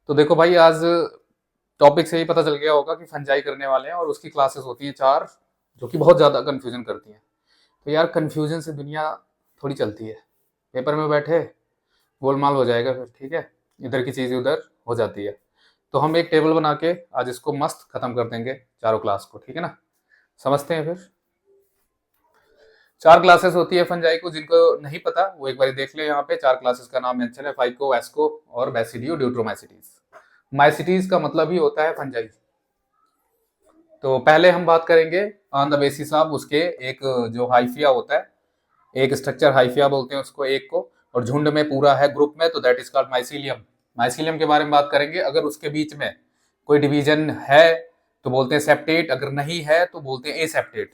तो देखो भाई, आज टॉपिक से ही पता चल गया होगा कि फंजाई करने वाले हैं और उसकी क्लासेस होती हैं 4, जो कि बहुत ज़्यादा कन्फ्यूजन करती हैं। तो यार, कन्फ्यूजन से दुनिया थोड़ी चलती है। पेपर में बैठे गोलमाल हो जाएगा फिर, ठीक है। इधर की चीज़ उधर हो जाती है। तो हम एक टेबल बना के आज इसको मस्त खत्म कर देंगे, चारों क्लास को, ठीक है ना। समझते हैं फिर। 4 क्लासेस होती है फंजाई को, जिनको नहीं पता वो एक बार देख ले। यहाँ पे 4 क्लासेस का नाम मेंशन है: फाइको, एस्को और बेसिडियो, ड्यूट्रोमाइसिटीज। माइसिटीज का मतलब ही होता है फंजाई। तो पहले हम बात करेंगे ऑन द बेसिस ऑफ उसके एक जो हाइफिया होता है, एक स्ट्रक्चर हाइफिया बोलते हैं उसको, एक को, और झुंड में पूरा है, ग्रुप में, तो that is called mycelium. Mycelium के बारे में बात करेंगे। अगर उसके बीच में कोई डिवीजन है तो बोलते हैं सेप्टेट, अगर नहीं है तो बोलते हैं एसेप्टेट।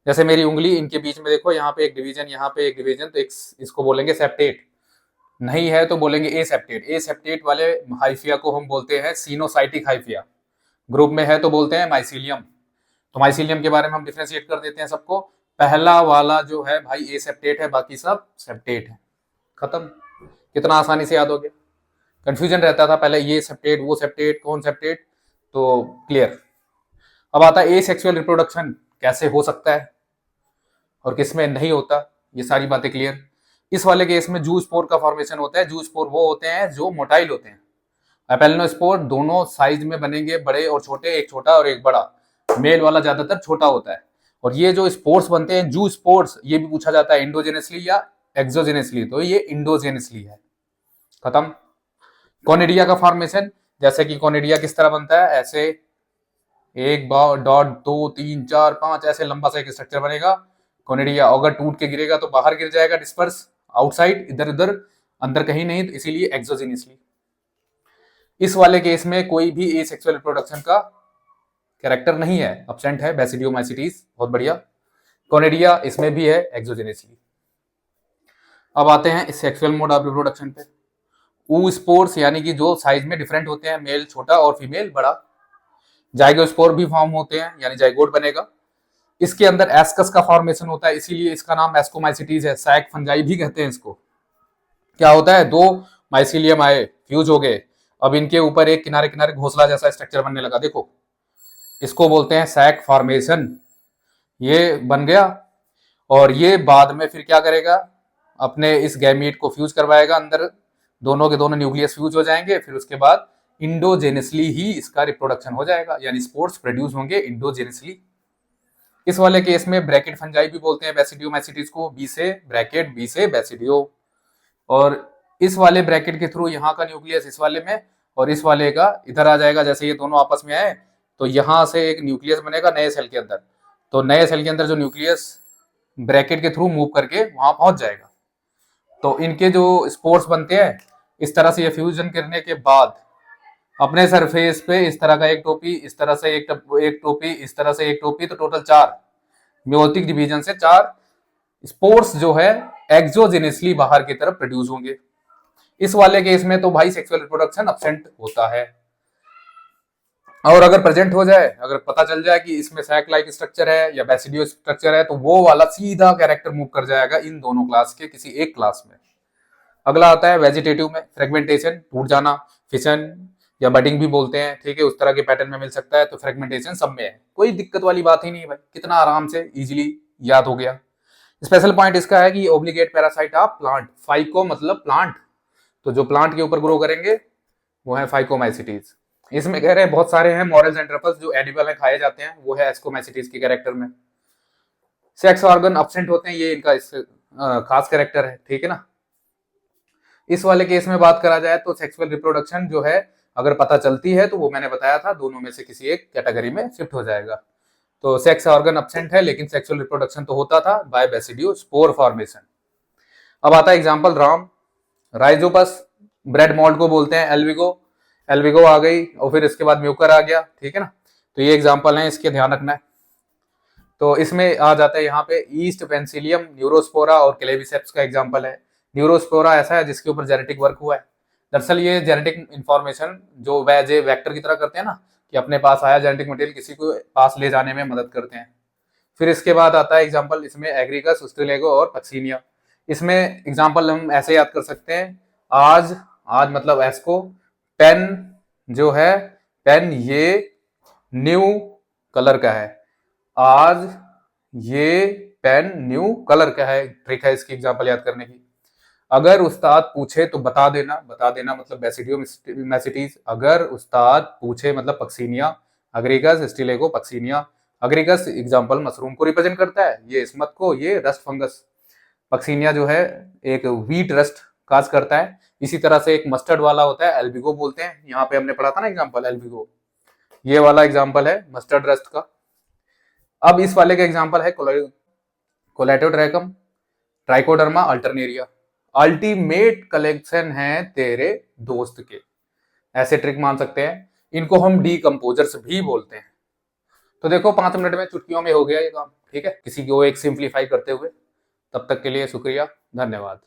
जैसे मेरी उंगली, इनके बीच में देखो, यहाँ पे एक डिवीजन, यहाँ पे एक डिवीजन, तो इसको बोलेंगे सेप्टेट। नहीं है तो बोलेंगे एसेप्टेट। एसेप्टेट वाले हाइफिया को हम बोलते हैं सीनोसाइटिक हाइफिया। ग्रुप में है तो बोलते हैं माइसिलियम। तो माइसिलियम के बारे में हम डिफ्रेंशिएट कर देते हैं सबको। पहला वाला जो है भाई ए सेप्टेट है, बाकी सब सेप्टेट है। खत्म। कितना आसानी से याद हो गया। कंफ्यूजन रहता था पहले, ये सेप्टेट वो सेप्टेट, कौन सेप्टेट, तो क्लियर। अब आता है ए सेक्सुअल रिप्रोडक्शन कैसे हो सकता है और किसमें नहीं होता, ये सारी बातें क्लियर। इस वाले केस में जू स्पोर का फॉर्मेशन होता है। जू स्पोर वो होते हैं जो मोटाइल होते हैं। एपेलिनोस्पोर दोनों साइज में बनेंगे, बड़े और छोटे, एक छोटा और एक बड़ा। मेल वाला ज्यादातर छोटा होता है। और ये जो स्पोर्स बनते हैं, जू स्पोर्स, ये भी पूछा जाता है इंडोजेनेसली या एक्सोजेनेसली, तो ये इंडोजेनेसली है। खत्म। कॉनिडिया का फॉर्मेशन, जैसे कि कॉनिडिया किस तरह बनता है, ऐसे एक बार डॉट 2 3 4 5 ऐसे लंबा सा एक स्ट्रक्चर बनेगा कॉनिडिया। अगर टूट के गिरेगा तो बाहर गिर जाएगा, डिस्पर्स आउटसाइड, इधर उधर, अंदर कहीं नहीं, तो इसीलिए एक्सोजेनियसली। इस वाले केस में कोई भी एसेक्सुअल रिप्रोडक्शन का कैरेक्टर नहीं है, अब्सेंट है, बेसिडियोमाइसिटीज। बहुत बढ़िया। कॉनिडिया इसमें भी है, एक्सोजेनियसली। अब आते हैं इस सेक्सुअल मोड ऑफ रिप्रोडक्शन पे। ऊ स्पोर्स, यानी कि जो साइज में डिफरेंट होते हैं, मेल छोटा और फीमेल बड़ा। जाइगोस्पोर भी फॉर्म होते हैं, यानी जाइगोट बनेगा। इसके अंदर एस्कस का फॉर्मेशन होता है, इसीलिए इसका नाम एस्कोमाइसिटीज है। सैक फंजाई भी कहते हैं इसको। क्या होता है, दो माइसिलियम आए, फ्यूज हो गए, अब इनके ऊपर एक किनारे किनारे घोंसला जैसा स्ट्रक्चर बनने लगा, देखो, इसको बोलते हैं सैक फॉर्मेशन। ये बन गया और ये बाद में फिर क्या करेगा, अपने इस गैमीट को फ्यूज करवाएगा अंदर, दोनों के दोनों न्यूक्लियस फ्यूज हो जाएंगे, फिर उसके बाद इंडोजेनियसली ही इसका रिप्रोडक्शन हो जाएगा, यानी स्पोर्स प्रोड्यूस होंगे इंडोजेनियसली। इस वाले केस में ब्रैकेट फंजाई भी बोलते हैं बेसिडियोमाइसिटीज को, बी से ब्रैकेट, बी से बेसिडियो। और इस वाले ब्रैकेट के थ्रू यहाँ का न्यूक्लियस इस वाले में और इस वाले का इधर आ जाएगा। जैसे ये दोनों आपस में आए तो यहाँ से एक न्यूक्लियस बनेगा नए सेल के अंदर, तो नए सेल के अंदर जो न्यूक्लियस ब्रैकेट के थ्रू मूव करके वहां पहुंच जाएगा। तो इनके जो स्पोर्स बनते हैं, इस तरह से ये फ्यूजन करने के बाद अपने सरफेस पे इस तरह का एक टोपी, इस तरह से एक टोपी, इस तरह से एक टोपी, तो टोटल 4 म्योटिक डिवीजन से 4 स्पोर्स जो है एक्सोजेनियसली बाहर की तरफ प्रोड्यूस होंगे। इस वाले केस में तो भाई सेक्सुअल रिप्रोडक्शन अब्सेंट होता है। और अगर प्रेजेंट हो जाए, अगर पता चल जाए कि इसमें सैक लाइक स्ट्रक्चर है या बेसिडियो स्ट्रक्चर है, तो वो वाला सीधा कैरेक्टर मूव कर जाएगा इन दोनों क्लास के किसी एक क्लास में। अगला आता है वेजिटेटिव में, फ्रेगमेंटेशन, टूट जाना, फिशन या बडिंग भी बोलते हैं, ठीक है, उस तरह के पैटर्न में मिल सकता है। तो फ्रेगमेंटेशन सब में है, कोई दिक्कत वाली बात ही नहीं भाई, कितना आराम से इजीली याद हो गया। स्पेशल पॉइंट इसका है कि obligate parasite of plant. Phyco मतलब प्लांट, तो जो प्लांट के ऊपर ग्रो करेंगे वो है फाइकोमाइसिटीज। इसमें कह रहे हैं बहुत सारे हैं मॉरल्स एंड ट्रफल्स जो एडिबल है, खाए जाते हैं, वो है एस्कोमाइसिटीज के कैरेक्टर में। सेक्स ऑर्गन अब्सेंट होते हैं, ये इनका खास कैरेक्टर है, ठीक है ना। इस वाले केस में बात करा जाए तो सेक्सुअल रिप्रोडक्शन जो है अगर पता चलती है तो वो मैंने बताया था दोनों में से किसी एक कैटेगरी में शिफ्ट हो जाएगा। तो सेक्स ऑर्गन अब्सेंट है लेकिन सेक्सुअल रिप्रोडक्शन तो होता था बाय बेसिडियो स्पोर फॉर्मेशन। अब आता है example Ram, Rhizopus, bread malt को बोलते हैं एल्विगो, एल्विगो आ गई और फिर इसके बाद म्यूकर आ गया, ठीक है ना। तो ये एग्जांपल है, इसके ध्यान रखना है। तो इसमें आ जाता है यहाँ पे ईस्ट पेंसिलियम, न्यूरोस्पोरा और क्लेविसेप्स का एग्जांपल है। न्यूरोस्पोरा ऐसा है जिसके ऊपर जेनेटिक वर्क हुआ है। दरअसल ये जेनेटिक इंफॉर्मेशन जो वेक्टर की तरह करते हैं ना, कि अपने पास आया जेनेटिक मटेरियल किसी को पास ले जाने में मदद करते हैं। फिर इसके बाद आता है एग्जाम्पल, इसमें एग्रीकस, उस्ट्रेलेगो और पक्सीनिया। इसमें एग्जाम्पल हम ऐसे याद कर सकते हैं, आज, आज मतलब एस्को, पेन जो है पेन ये न्यू कलर का है। आज ये पेन न्यू कलर का है, ट्रिक है इसकी एग्जांपल याद करने की। अगर उस्ताद पूछे तो बता देना, बता देना मतलब बेसिडियो मैसिटीज। अगर उस्ताद पूछे मतलब पक्सीनिया, अग्रिगस, स्टिलेगो, पक्सीनिया। अग्रिगस एग्जांपल मशरूम को रिप्रेजेंट करता है, ये स्मथ को, ये रस्ट फंगस। पक्सीनिया जो है एक व्हीट रस्ट काज करता है। इसी तरह से एक मस्टर्ड वाला होता है, एल्बिगो बोलते हैं, यहाँ पे हमने पढ़ा था ना एग्जाम्पल एल्बिगो, ये वाला एग्जाम्पल है मस्टर्ड रस्ट का। अब इस वाले का एग्जाम्पल है कोलेटोड्रैकम, ट्राइकोडर्मा अल्टरनेरिया। अल्टीमेट कलेक्शन है तेरे दोस्त के, ऐसे ट्रिक मान सकते हैं। इनको हम डीकंपोजर्स भी बोलते हैं। तो देखो 5 मिनट में चुटकियों में हो गया ये काम, ठीक है, किसी को एक सिंप्लीफाई करते हुए। तब तक के लिए शुक्रिया, धन्यवाद।